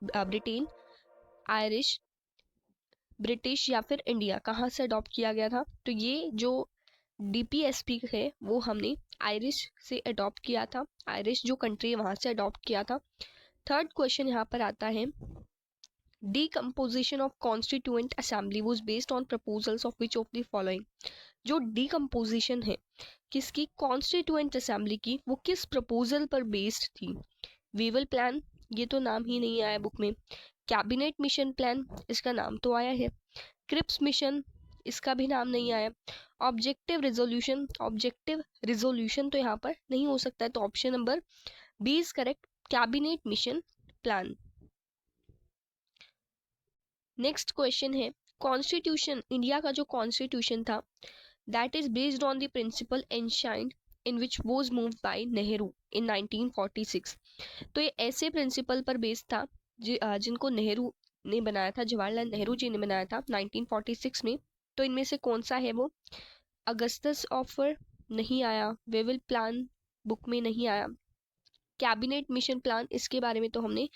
Britain, Irish, British या फिर India, कहाँ से अडॉप्ट किया गया था? तो ये जो DPSP है वो हमने आयरिश से अडॉप्ट किया था, आयरिश जो कंट्री है वहाँ से अडॉप्ट किया था। थर्ड क्वेश्चन यहाँ पर आता है, decomposition of constituent assembly was based on proposals of which of the following? जो decomposition है किसकी, कॉन्स्टिट्यूएंट असेंबली की, वो किस प्रपोजल पर बेस्ड थी? वीवल प्लान, ये तो नाम ही नहीं आया बुक में। कैबिनेट मिशन प्लान, इसका नाम तो आया है। क्रिप्स मिशन, इसका भी नाम नहीं आया। ऑब्जेक्टिव रेजोल्यूशन, ऑब्जेक्टिव रिजोल्यूशन तो यहाँ पर नहीं हो सकता है, तो option number B is correct, cabinet mission plan. Next question है, कॉन्स्टिट्यूशन, इंडिया का जो कॉन्स्टिट्यूशन था, that is based on the principle enshrined in which was moved by Nehru in 1946। तो ये ऐसे प्रिंसिपल पर बेस्ड था जिनको नेहरू ने बनाया था, जवाहरलाल नेहरू जी ने बनाया था 1946 में। तो इनमें से कौन सा है वो? अगस्तस ऑफर नहीं आया, वेवल प्लान बुक में नहीं आया, कैबिनेट मिशन प्लान इसके बारे में तो हमने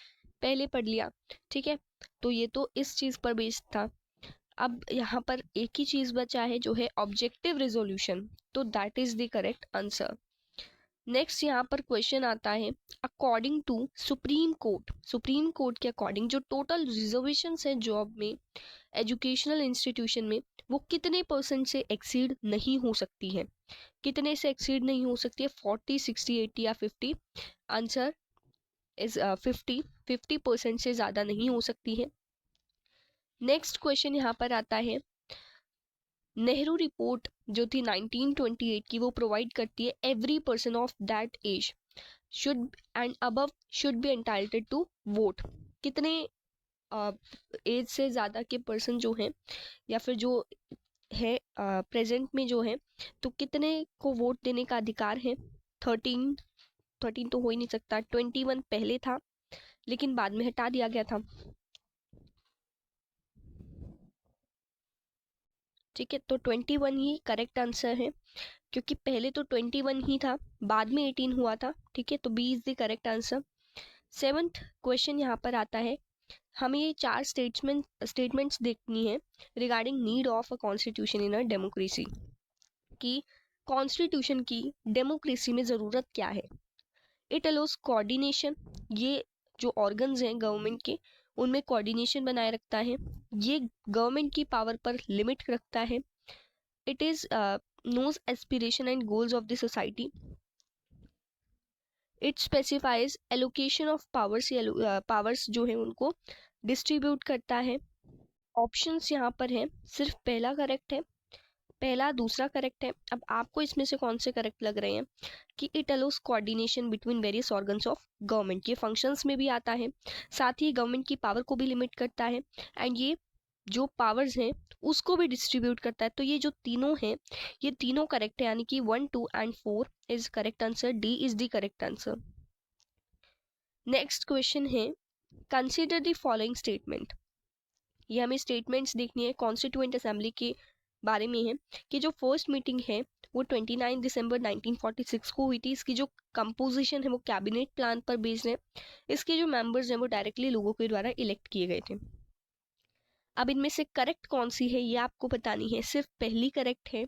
पहले पढ़ लिया, ठीक है। तो ये तो इस चीज पर बेस्ड था। अब यहाँ पर एक ही चीज बचा है जो है ऑब्जेक्टिव रिजोल्यूशन, तो that is the correct answer. Next यहाँ पर क्वेश्चन आता है, according to supreme court, supreme court के अकॉर्डिंग जो टोटल रिजर्वेशन है जॉब में, एजुकेशनल इंस्टीट्यूशन में, वो कितने परसेंट से एक्सीड नहीं हो सकती है? कितने से एक्सीड नहीं हो सकती है? 40, 60, 80 या 50? आंसर इज 50% से ज्यादा नहीं हो सकती है। नेक्स्ट क्वेश्चन यहाँ पर आता है, नेहरू रिपोर्ट जो थी 1928 की, वो प्रोवाइड करती है every person of that age should and above should be entitled to vote. कितने एज से ज़्यादा के पर्सन जो हैं या फिर जो है प्रेजेंट में जो है, तो कितने को वोट देने का अधिकार है? 13 तो हो ही नहीं सकता, 21 पहले था लेकिन बाद में हटा दिया गया था, ठीक है। तो 21 ही करेक्ट आंसर है, क्योंकि पहले तो 21 ही था, बाद में 18 हुआ था, ठीक है। तो B is the correct answer. Seventh question यहाँ पर आता है, हमें ये 4 स्टेटमेंट्स देखनी है regarding need of a constitution in a democracy, कि कॉन्स्टिट्यूशन की डेमोक्रेसी में ज़रूरत क्या है। इट अलोज कोऑर्डिनेशन, ये जो ऑर्गन्स हैं गवर्नमेंट के उनमें कोऑर्डिनेशन बनाए रखता है, ये गवर्नमेंट की पावर पर लिमिट रखता है। It is knows aspiration and goals of the society. It specifies allocation of powers, powers जो है उनको डिस्ट्रीब्यूट करता है। ऑप्शंस यहाँ पर है, सिर्फ पहला करेक्ट है, पहला दूसरा करेक्ट है। अब आपको इसमें से कौन से करेक्ट लग रहे हैं? कि it allows coordination between various organs of government, ये फंक्शंस में भी आता है, साथ ही गवर्नमेंट की पावर को भी लिमिट करता है, एंड ये जो पावर्स हैं उसको भी डिस्ट्रीब्यूट करता है। तो ये जो तीनों हैं ये तीनों करेक्ट है, यानी कि 1, 2 and 4 is correct answer, D is the correct answer. Next question है, कंसिडर द फॉलोइंग स्टेटमेंट, ये हमें स्टेटमेंट्स देखनी है कॉन्स्टिट्यूएंट असेंबली के बारे में है, कि जो फर्स्ट मीटिंग है वो 29 दिसंबर 1946 को हुई थी, इसकी जो कंपोजिशन है वो कैबिनेट प्लान पर बेस्ड है, इसके जो मेंबर्स हैं वो डायरेक्टली लोगों के द्वारा इलेक्ट किए गए थे। अब इनमें से करेक्ट कौन सी है ये आपको बतानी है, सिर्फ पहली करेक्ट है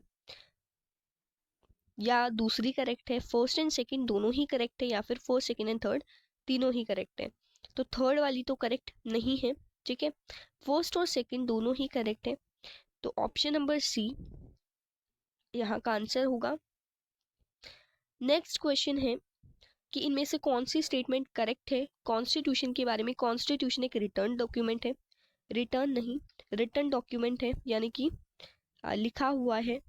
या दूसरी करेक्ट है, फर्स्ट एंड सेकंड दोनों ही करेक्ट है, या फिर फर्स्ट, सेकंड एंड थर्ड तीनों ही करेक्ट है। तो थर्ड वाली तो करेक्ट नहीं है, ठीक है। फर्स्ट और सेकंड दोनों ही करेक्ट है, तो ऑप्शन नंबर सी यहाँ का आंसर होगा। नेक्स्ट क्वेश्चन है कि इनमें से कौन सी स्टेटमेंट करेक्ट है कॉन्स्टिट्यूशन के बारे में। कॉन्स्टिट्यूशन एक रिटर्न डॉक्यूमेंट है, रिटर्न नहीं रिटर्न डॉक्यूमेंट है, यानी कि लिखा हुआ है।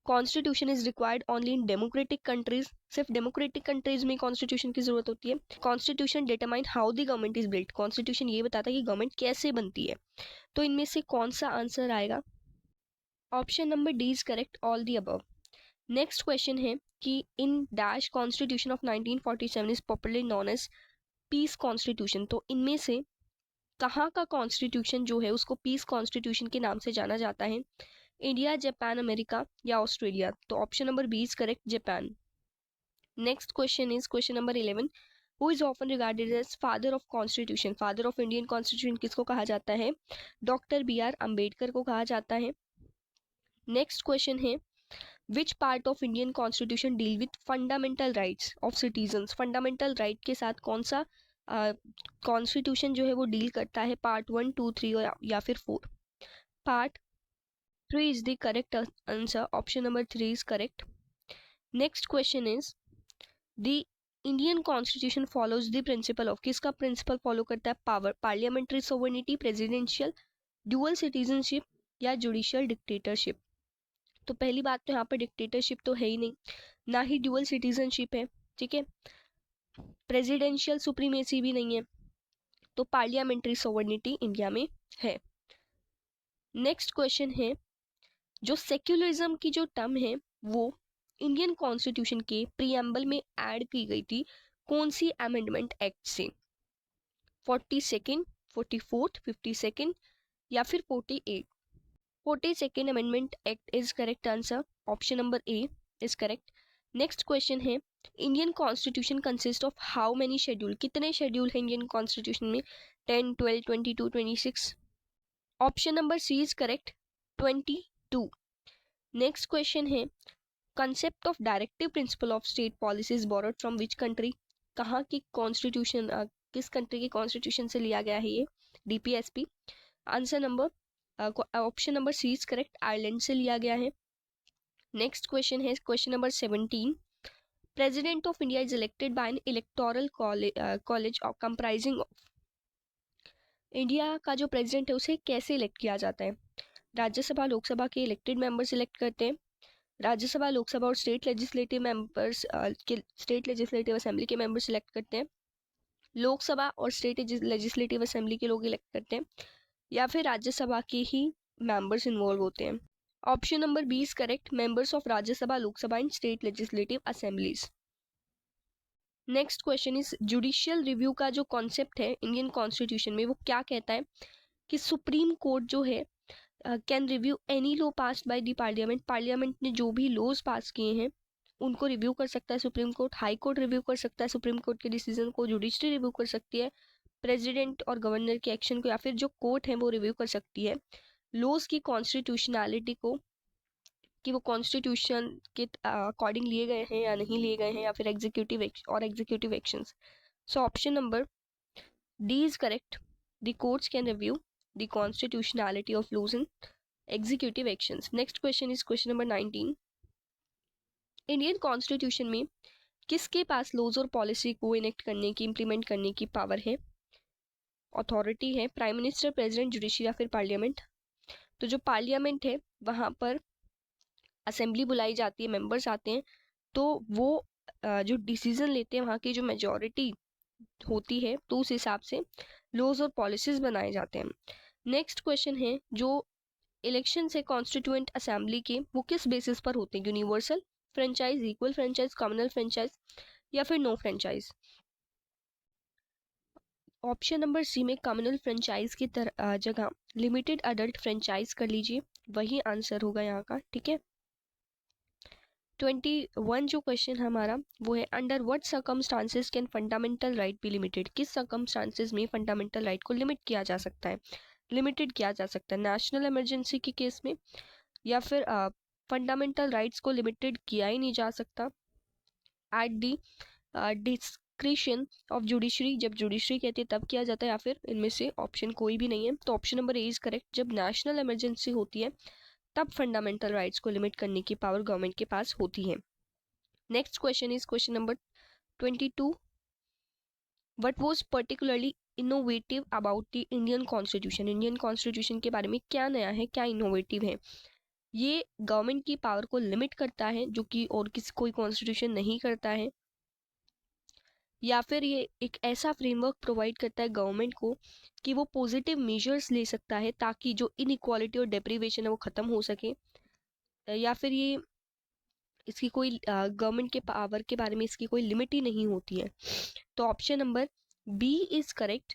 Constitution is required only in democratic countries, सिर्फ डेमोक्रेटिक कंट्रीज में कॉन्स्टिट्यूशन की जरूरत होती है। Constitution determine how the government is built, constitution ये बताता है कि गवर्नमेंट कैसे बनती है। तो इनमें से कौन सा आंसर आएगा? Option number D is correct, all the above. Next question है कि in dash constitution of 1947 is popularly known as peace constitution, तो इनमें से कहाँ का कॉन्स्टिट्यूशन जो है उसको पीस कॉन्स्टिट्यूशन के नाम से जाना जाता है? इंडिया, जापान, अमेरिका या ऑस्ट्रेलिया? तो option number B is correct, Japan. Next question is question number 11, who is often regarded as father of constitution, father of Indian constitution किसको कहा जाता है? डॉक्टर बी आर अम्बेडकर को कहा जाता है। नेक्स्ट क्वेश्चन है which part of Indian constitution deal with fundamental rights of citizens, fundamental right के साथ कौन सा कॉन्स्टिट्यूशन जो है वो डील करता है? पार्ट 1, 2, 3 या फिर 4? Part 3 is the correct answer. Option number 3 is correct. Next question is the Indian Constitution follows the principle of, किसका principle follow करता है? Power, parliamentary sovereignty, presidential, dual citizenship या judicial dictatorship? तो पहली बात तो यहाँ पर डिक्टेटरशिप तो है ही नहीं, ना ही ड्यूअल सिटीजनशिप है, ठीक है, प्रेसिडेंशियल सुप्रीमेसी भी नहीं है, तो पार्लियामेंट्री सोवर्निटी इंडिया में है। नेक्स्ट क्वेश्चन है जो सेक्युलरिज्म की जो टर्म है वो इंडियन कॉन्स्टिट्यूशन के प्रीएम्बल में ऐड की गई थी कौन सी अमेंडमेंट एक्ट से? 42nd, 44th, 52nd या फिर 48? 42nd amendment act is correct answer, option number A is correct. Next question है Indian constitution consist of how many schedule, कितने शेड्यूल है इंडियन कॉन्स्टिट्यूशन में? 10, 12, 22, 26? Option number C is correct, 22। Next question है concept of directive principle of state policy is borrowed from which country, कहाँ की constitution, किस country के constitution से लिया गया है ये DPSP? Answer number option number C is correct, Ireland से लिया गया है। नेक्स्ट क्वेश्चन है question number 17, president of India is elected by an electoral college comprising of, India का जो प्रेसिडेंट है उसे कैसे इलेक्ट किया जाता है? राज्यसभा लोकसभा के इलेक्टेड मेंबर्स इलेक्ट करते हैं, राज्यसभा लोकसभा और स्टेट लेजिस्लेटिव मेंबर्स के स्टेट लेजिस्लेटिव असेंबली के मेंबर्स इलेक्ट करते हैं, लोकसभा और स्टेट लेजिस्लेटिव असेंबली के लोग इलेक्ट करते हैं, या फिर राज्यसभा के ही मेंबर्स इन्वॉल्व होते हैं? Option number B is correct, members of Rajya Sabha Lok Sabha and state legislative assemblies. Next question is judicial review का जो कॉन्सेप्ट है इंडियन कॉन्स्टिट्यूशन में वो क्या कहता है कि सुप्रीम कोर्ट जो है can review any law passed by the parliament, parliament ने जो भी लॉज पास किए हैं उनको रिव्यू कर सकता है supreme court, high court review कर सकता है सुप्रीम कोर्ट के डिसीजन को, जुडिशरी रिव्यू कर सकती है प्रेसिडेंट और गवर्नर के एक्शन को, या फिर जो कोर्ट है वो रिव्यू कर सकती है लॉज की कॉन्स्टिट्यूशनैलिटी को, कि वो कॉन्स्टिट्यूशन के अकॉर्डिंग लिए गए हैं या नहीं लिए गए हैं, या फिर executive actions. So option number D is correct, the courts can review the constitutionality of laws in executive actions. Next question is question number 19, Indian constitution में किसके पास लॉज और पॉलिसी को इनेक्ट करने की, इंप्लीमेंट करने की पावर है, अथॉरिटी है? प्राइम मिनिस्टर, प्रेसिडेंट, जुडिशरी या फिर पार्लियामेंट? तो जो पार्लियामेंट है वहाँ पर असेंबली बुलाई जाती है, मेंबर्स आते हैं, तो वो जो डिसीजन लेते हैं वहाँ की जो मेजॉरिटी होती है तो उस हिसाब से लॉज और पॉलिसीज बनाए जाते हैं। नेक्स्ट क्वेश्चन है जो इलेक्शन से कॉन्स्टिट्यूएंट असेंबली के वो किस बेसिस पर होते हैं? Universal franchise, equal franchise, communal franchise या फिर no franchise? Option number C में कम्युनल फ्रेंचाइज की जगह लिमिटेड अडल्ट फ्रेंचाइज कर लीजिए, वही आंसर होगा यहाँ का, ठीक है। 21 जो क्वेश्चन हमारा वो है under what circumstances can fundamental right be limited, किस सर्कमस्टांसेस में फंडामेंटल राइट को लिमिट किया जा सकता है, लिमिटेड किया जा सकता है? नेशनल इमरजेंसी के केस में, या फिर फंडामेंटल राइट्स को लिमिटेड किया ही नहीं जा सकता at the discretion of judiciary, जब जुडिशरी कहती है तब किया जाता है, या फिर इनमें से ऑप्शन कोई भी नहीं है? तो option number A is correct, जब नेशनल इमरजेंसी होती है तब फंडामेंटल राइट्स को लिमिट करने की पावर गवर्नमेंट के पास होती है। Next question is question number 22, what was particularly innovative about the Indian constitution, Indian constitution के बारे में क्या नया है, क्या इनोवेटिव है? ये गवर्नमेंट की पावर को लिमिट करता है जो कि और किसी कोई कॉन्स्टिट्यूशन नहीं करता है, या फिर ये एक ऐसा फ्रेमवर्क प्रोवाइड करता है गवर्नमेंट को कि वो पॉजिटिव मेजर्स ले सकता है ताकि जो इनइक्वालिटी और डेप्रीवेशन है वो ख़त्म हो सके, या फिर ये इसकी कोई गवर्नमेंट के पावर के बारे में इसकी कोई लिमिट ही नहीं होती है? तो option number B is correct,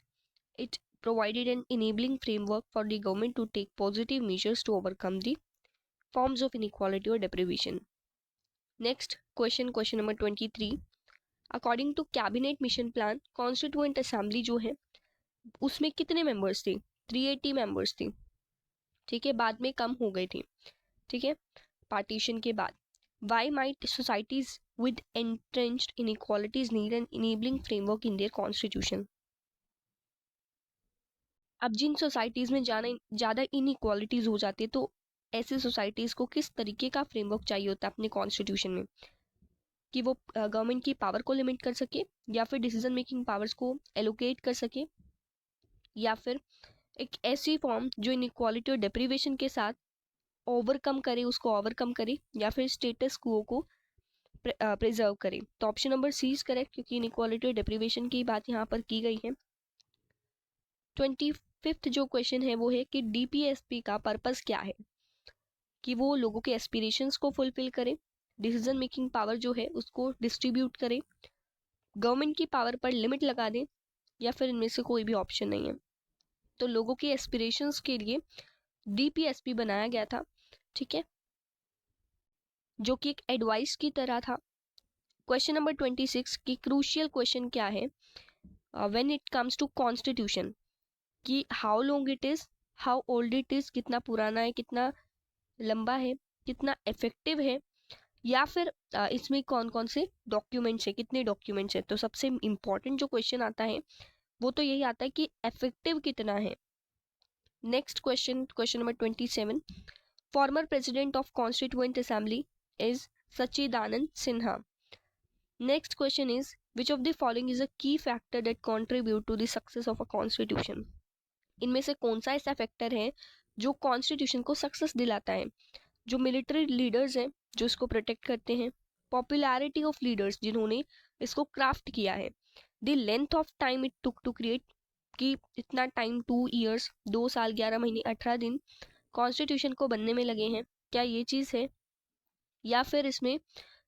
it provided an enabling framework for the government to take positive measures to overcome the forms of inequality or deprivation. Next question, question number 23. According to cabinet mission plan constituent assembly जो है उसमें कितने members थे? 380 members थे, ठीक है, बाद में कम हो गए थे, ठीक है, पार्टीशन के बाद। Why might societies with entrenched inequalities need an enabling framework in their constitution? अब जिन सोसाइटीज में ज़्यादा इनइक्वालिटीज हो जाती है तो ऐसे सोसाइटीज को किस तरीके का फ्रेमवर्क चाहिए होता है अपने कॉन्स्टिट्यूशन में, कि वो गवर्नमेंट की पावर को लिमिट कर सके, या फिर डिसीजन मेकिंग पावर्स को एलोकेट कर सके, या फिर एक ऐसी फॉर्म जो इनइक्वालिटी और डिप्रीवेशन के साथ उसको ओवरकम करे, या फिर स्टेटस क्वो को प्रिजर्व करे। तो option number C is correct, क्योंकि इनइक्वालिटी और डिप्रीवेशन की बात यहाँ पर की गई है। 25th जो क्वेश्चन है वो है कि डीपीएसपी का पर्पस क्या है? कि वो लोगों के एस्पिरेशंस को फुलफिल करे, डिसीजन मेकिंग पावर जो है उसको डिस्ट्रीब्यूट करे, गवर्नमेंट की पावर पर लिमिट लगा दे, या फिर इनमें से कोई भी ऑप्शन नहीं है। तो लोगों के एस्पिरेशंस के लिए डीपीएसपी बनाया गया था, ठीक है, जो कि एक एडवाइस की तरह था। क्वेश्चन नंबर 26 की क्रूशियल क्वेश्चन क्या है when it comes to constitution, कि how long it is, how old it is, कितना पुराना है, कितना लंबा है, कितना इफेक्टिव है, या फिर इसमें कौन कौन से डॉक्यूमेंट्स है, कितने डॉक्यूमेंट्स है। तो सबसे इम्पोर्टेंट जो क्वेश्चन आता है वो तो यही आता है कि इफेक्टिव कितना है। Next question, question number 27, former president of constituent assembly is Sachchidanand Sinha. Next question is which of the following is a key factor that contribute to the success of a constitution? इनमें से कौन सा ऐसा फैक्टर है जो constitution को success दिलाता है? जो मिलिट्री लीडर्स हैं जो इसको प्रोटेक्ट करते हैं, पॉपुलैरिटी ऑफ लीडर्स जिन्होंने इसको क्राफ्ट किया है, the length of time it took to create, कि इतना टाइम 2 years 2 साल 11 महीने 18 दिन कॉन्स्टिट्यूशन को बनने में लगे हैं, क्या ये चीज़ है? या फिर इसमें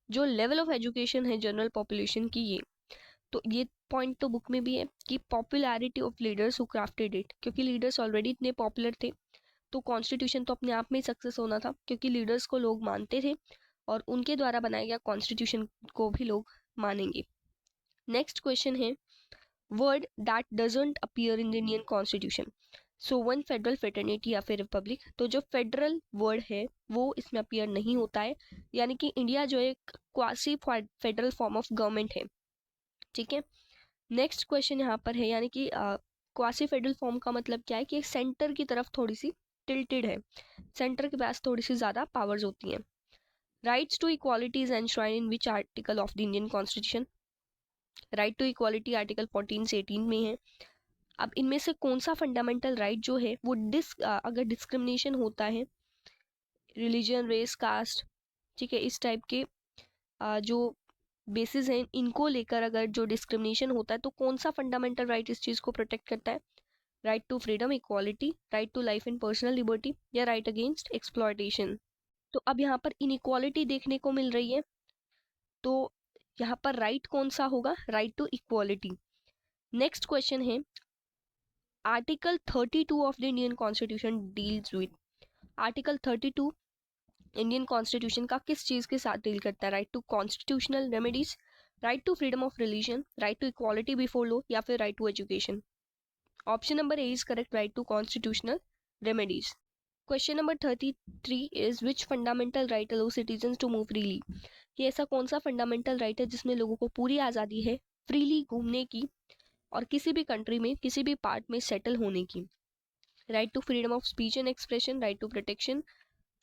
जो लेवल ऑफ एजुकेशन है जनरल पॉपुलेशन की, ये तो ये पॉइंट तो बुक में भी है कि popularity of leaders who crafted it, क्योंकि लीडर्स ऑलरेडी इतने पॉपुलर थे तो कॉन्स्टिट्यूशन तो अपने आप में ही सक्सेस होना था, क्योंकि लीडर्स को लोग मानते थे और उनके द्वारा बनाया गया कॉन्स्टिट्यूशन को भी लोग मानेंगे। नेक्स्ट क्वेश्चन है word that doesn't appear in the Indian constitution, so one federal fraternity या फिर रिपब्लिक। तो जो फेडरल वर्ड है वो इसमें अपीयर नहीं होता है, यानी कि इंडिया जो एक quasi federal form of government है, ठीक है। नेक्स्ट क्वेश्चन यहाँ पर है, यानी कि क्वासी फेडरल फॉर्म का मतलब क्या है कि सेंटर की तरफ थोड़ी सी टिल्टेड है, सेंटर के पास थोड़ी सी ज़्यादा पावर्स होती हैं। Rights to equality is enshrined in which article of the Indian constitution? Right to equality article 14 से 18 में है। अब इनमें से कौन सा फंडामेंटल राइट जो है वो अगर डिस्क्रिमिनेशन होता है, रिलीजन, रेस, कास्ट, ठीक है, इस टाइप के जो बेसिस हैं इनको लेकर अगर जो डिस्क्रिमिनेशन होता है तो कौन सा फंडामेंटल राइट इस चीज़ को प्रोटेक्ट करता है? Right to freedom, equality, right to life and personal liberty, या राइट अगेंस्ट एक्सप्लॉयटेशन? तो अब यहाँ पर इनइक्वालिटी देखने को मिल रही है, तो यहाँ पर राइट कौन सा होगा? Right to equality. Next question है article 32 of the Indian constitution deals with, article 32 Indian constitution का किस चीज़ के साथ डील करता है? Right to constitutional remedies, right to freedom of religion, right to equality before law, या फिर right to education? Option number A is correct, right to constitutional remedies. Question number 33 is which fundamental right allow citizens to move freely? ये ऐसा कौन सा fundamental right है जिसमें लोगों को पूरी आज़ादी है फ्रीली घूमने की और किसी भी कंट्री में किसी भी पार्ट में सेटल होने की? Right to freedom of speech and expression, right to protection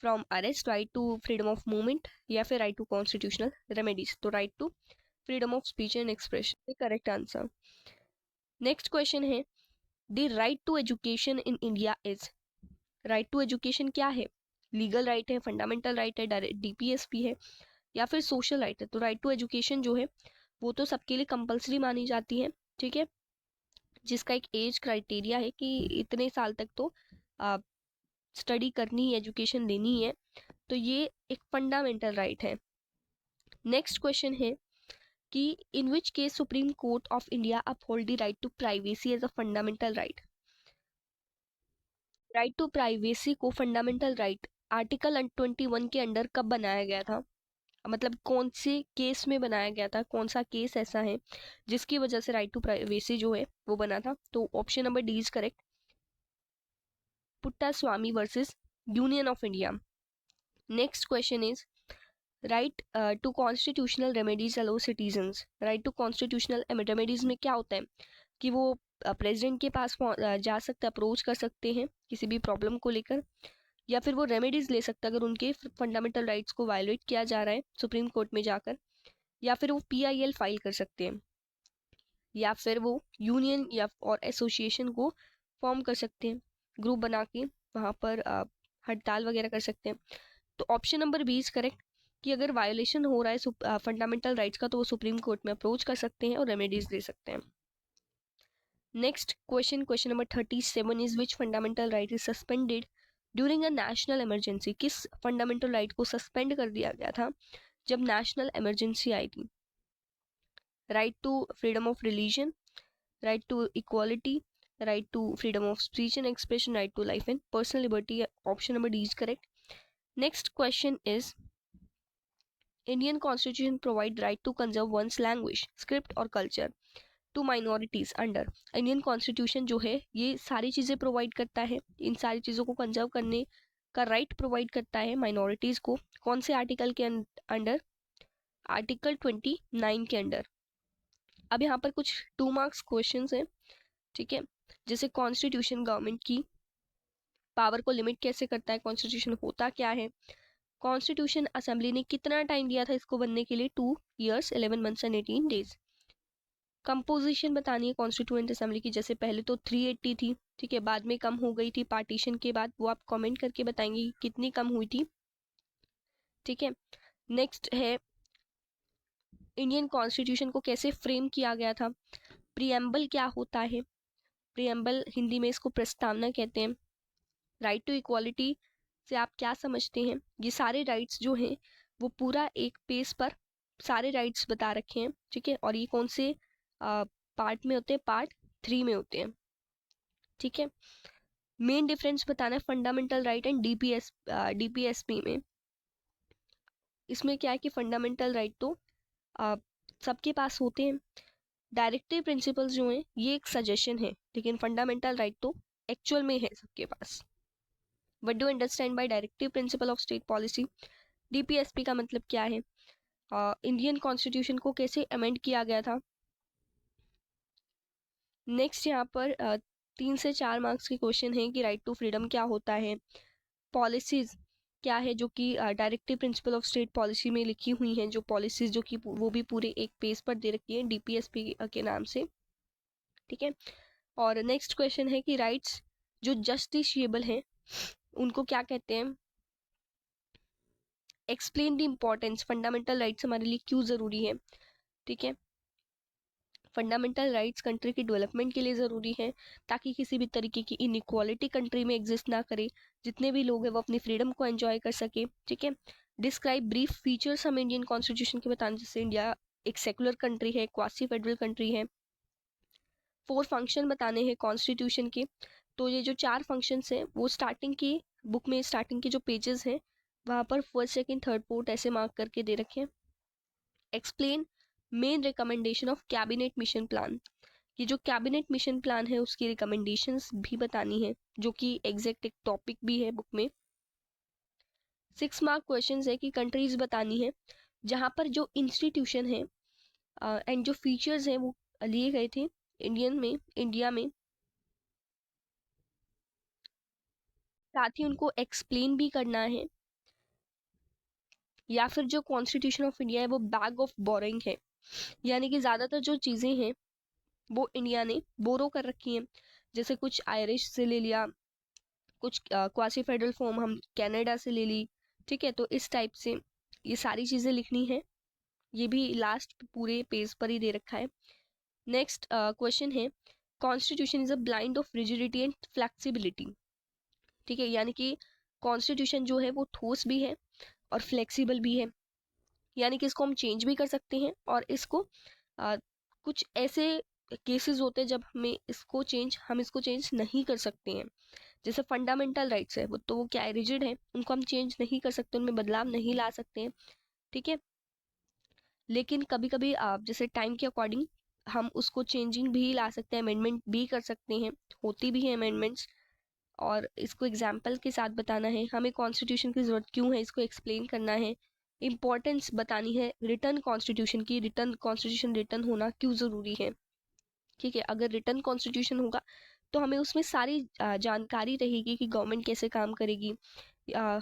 from arrest, right to freedom of movement, या फिर राइट टू कॉन्स्टिट्यूशनल रेमेडीज? तो right to freedom of speech and expression correct answer. Next question है the right to education in India is, right to education क्या है? Legal right है, fundamental right है, direct DPSP है, या फिर social right है? तो राइट टू एजुकेशन जो है वो तो सबके लिए कंपलसरी मानी जाती है, ठीक है, जिसका एक एज क्राइटेरिया है कि इतने साल तक तो स्टडी करनी है, एजुकेशन लेनी है, तो ये एक फंडामेंटल राइट है। नेक्स्ट क्वेश्चन है कि in which case supreme court of India uphold the right to privacy as a fundamental right? Right to privacy को फंडामेंटल राइट आर्टिकल 21 के अंडर कब बनाया गया था? मतलब कौन से केस में बनाया गया था, कौन सा केस ऐसा है जिसकी वजह से राइट टू प्राइवेसी जो है वो बना था। तो option number D is correct, Puttaswamy versus union of India. Next question is right to constitutional remedies allow citizens. Right to constitutional remedies में क्या होता है कि वो प्रेसिडेंट के पास जा सकते, अप्रोच कर सकते हैं किसी भी प्रॉब्लम को लेकर, या फिर वो रेमेडीज ले सकते हैं अगर उनके फंडामेंटल राइट्स को वायलेट किया जा रहा है सुप्रीम कोर्ट में जाकर, या फिर वो PIL फाइल कर सकते हैं, या फिर वो यूनियन या और एसोसिएशन को फॉर्म कर सकते हैं, ग्रुप बना के वहाँ पर हड़ताल वगैरह कर सकते हैं। तो option number B is correct कि अगर वायोलेशन हो रहा है फंडामेंटल राइट्स का तो वो सुप्रीम कोर्ट में अप्रोच कर सकते हैं और रेमेडीज दे सकते हैं। Next question, question number 37 is which fundamental right is suspended during a national emergency. किस फंडामेंटल राइट को सस्पेंड कर दिया गया था जब नेशनल इमरजेंसी आई थी? Right to freedom of religion, right to equality, right to freedom of speech and expression, right to life and personal liberty. Option number D is correct. Next question is Indian constitution provide right to conserve one's language, script और culture to minorities under. Indian constitution जो है ये सारी चीज़ें provide करता है, इन सारी चीज़ों को कंजर्व करने का राइट प्रोवाइड करता है माइनॉरिटीज़ को। कौन से आर्टिकल के अंडर? आर्टिकल 29 के अंडर। अब यहाँ पर कुछ 2 मार्क्स क्वेश्चंस हैं, ठीक है, जैसे कॉन्स्टिट्यूशन गवर्नमेंट की पावर को लिमिट कैसे करता है, कॉन्स्टिट्यूशन होता क्या है, कॉन्स्टिट्यूशन असेंबली ने कितना टाइम दिया था इसको बनने के लिए, 2 years 11 months and 18 days। Composition बतानी है कॉन्स्टिट्यूएंट असेंबली की, जैसे पहले तो 380 थी, ठीक है, बाद में कम हो गई थी पार्टीशन के बाद, वो आप कमेंट करके बताएंगे कि कितनी कम हुई थी, ठीक है। नेक्स्ट है इंडियन कॉन्स्टिट्यूशन को कैसे फ्रेम किया गया था, प्रियम्बल क्या होता है, प्रियम्बल हिंदी में इसको प्रस्तावना कहते हैं। राइट टू इक्वालिटी से आप क्या समझते हैं? ये सारे राइट्स जो हैं वो पूरा एक पेज पर सारे राइट्स बता रखे हैं, ठीक है, और ये कौन से पार्ट में होते हैं? पार्ट 3 में होते हैं, ठीक है। मेन डिफरेंस बताना है फंडामेंटल राइट एंड DPSP में। इसमें क्या है कि फंडामेंटल राइट तो सबके पास होते हैं, डायरेक्टिव प्रिंसिपल्स जो हैं ये एक सजेशन है, लेकिन फंडामेंटल राइट तो एक्चुअल में है सबके पास। What do understand by directive principle of state policy? DPSP का मतलब क्या है? इंडियन कॉन्स्टिट्यूशन को कैसे अमेंड किया गया था। नेक्स्ट यहाँ पर 3 से 4 मार्क्स के क्वेश्चन हैं कि राइट टू फ्रीडम क्या होता है, पॉलिसीज क्या है जो कि directive principle of state policy में लिखी हुई हैं, जो पॉलिसीज जो कि वो भी पूरे एक पेज पर दे रखी है DPSP के नाम से, ठीक है। और नेक्स्ट क्वेश्चन है कि राइट्स जो जस्टिशिएबल हैं उनको क्या कहते हैं? Explain the importance, fundamental rights हमारे लिए क्यों ज़रूरी है, ठीक है। फंडामेंटल राइट्स कंट्री की डेवलपमेंट के लिए ज़रूरी है ताकि किसी भी तरीके की इनइक्वालिटी कंट्री में एग्जिस्ट ना करे, जितने भी लोग हैं वो अपनी फ्रीडम को एंजॉय कर सके, ठीक है। डिस्क्राइब ब्रीफ फीचर्स हम इंडियन कॉन्स्टिट्यूशन के बताने, जैसे इंडिया एक सेकुलर कंट्री है, क्वासी फेडरल कंट्री है। 4 फंक्शन बताने हैं कॉन्स्टिट्यूशन के, तो ये जो 4 फंक्शंस हैं वो स्टार्टिंग की बुक में स्टार्टिंग के जो पेजेस हैं वहाँ पर फर्स्ट सेकंड थर्ड फोर्थ ऐसे मार्क करके दे रखे हैं। Explain main recommendation of cabinet mission plan, ये जो कैबिनेट मिशन प्लान है उसकी रिकमेंडेशंस भी बतानी है, जो कि एग्जैक्ट एक टॉपिक भी है बुक में। 6 मार्क क्वेश्चन है कि कंट्रीज बतानी है जहाँ पर जो इंस्टीट्यूशन है एंड जो फीचर्स हैं वो लिए गए थे इंडिया में, साथ ही उनको एक्सप्लेन भी करना है। या फिर जो कॉन्स्टिट्यूशन ऑफ इंडिया है वो बैग ऑफ बोरिंग है, यानी कि ज़्यादातर जो चीज़ें हैं वो इंडिया ने बोरो कर रखी हैं, जैसे कुछ आयरिश से ले लिया, कुछ क्वासी फेडरल फॉर्म हम कनाडा से ले ली, ठीक है। तो इस टाइप से ये सारी चीज़ें लिखनी है, ये भी लास्ट पूरे पेज पर ही दे रखा है। नेक्स्ट क्वेश्चन है constitution is a blind of rigidity and flexibility, ठीक है, यानी कि कॉन्स्टिट्यूशन जो है वो ठोस भी है और फ्लेक्सिबल भी है, यानी कि इसको हम चेंज भी कर सकते हैं, और इसको कुछ ऐसे केसेस होते हैं जब हम इसको चेंज नहीं कर सकते हैं, जैसे फंडामेंटल राइट्स है वो तो वो क्या है, रिजिड है, उनको हम चेंज नहीं कर सकते, उनमें बदलाव नहीं ला सकते हैं, ठीक है। लेकिन कभी कभी जैसे टाइम के अकॉर्डिंग हम उसको चेंजिंग भी ला सकते हैं, अमेंडमेंट भी कर सकते हैं, होती भी है अमेंडमेंट्स। और इसको एग्जाम्पल के साथ बताना है, हमें कॉन्स्टिट्यूशन की ज़रूरत क्यों है इसको एक्सप्लेन करना है, इम्पोर्टेंस बतानी है रिटर्न कॉन्स्टिट्यूशन की, रिटर्न कॉन्स्टिट्यूशन रिटर्न होना क्यों ज़रूरी है। ठीक है, अगर रिटर्न कॉन्स्टिट्यूशन होगा तो हमें उसमें सारी जानकारी रहेगी कि गवर्नमेंट कैसे काम करेगी,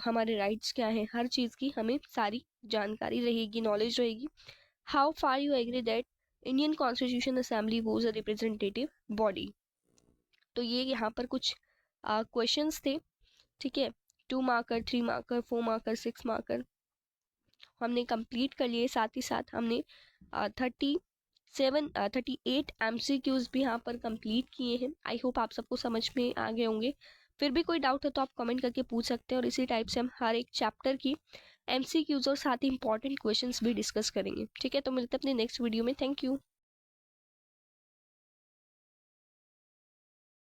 हमारे राइट्स क्या हैं, हर चीज़ की हमें सारी जानकारी रहेगी, नॉलेज रहेगी। How far you agree that Indian constitution assembly was a representative body. तो ये यहाँ पर कुछ क्वेश्चंस थे। ठीक है, 2 मार्कर, 3 मार्कर, 4 मार्कर, 6 मार्कर हमने कंप्लीट कर लिए। साथ ही साथ हमने 38 MCQs भी यहाँ पर कंप्लीट किए हैं। आई होप आप सबको समझ में आ गए होंगे। फिर भी कोई डाउट है तो आप कमेंट करके पूछ सकते हैं, और इसी टाइप से हम हर एक चैप्टर की MCQs और साथ ही इंपॉर्टेंट क्वेश्चंस भी डिस्कस करेंगे। ठीक है, तो मिलते हैं अपने नेक्स्ट वीडियो में। Thank you.